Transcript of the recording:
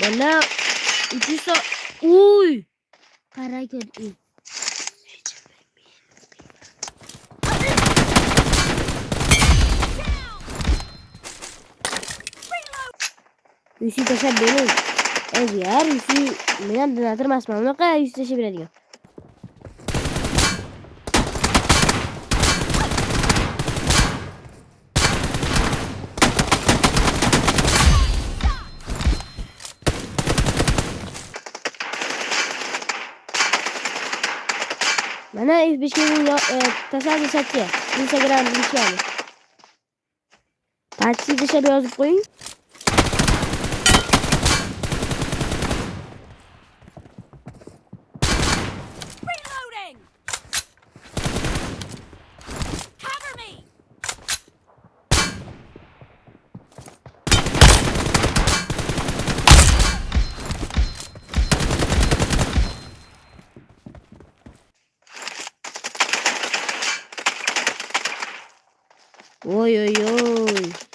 Bana 300 Uy. Kara gördüm. Yusi tasar benim. Biar Yusi benim donatur mas mamlo ka Yusi tasar beradiga. Mana bir şeyin tasarruf satıyor. Instagram bir şey alıyor. Taksi dışarı yazıp koyun. Reloading. Cover me. Oy oy oy.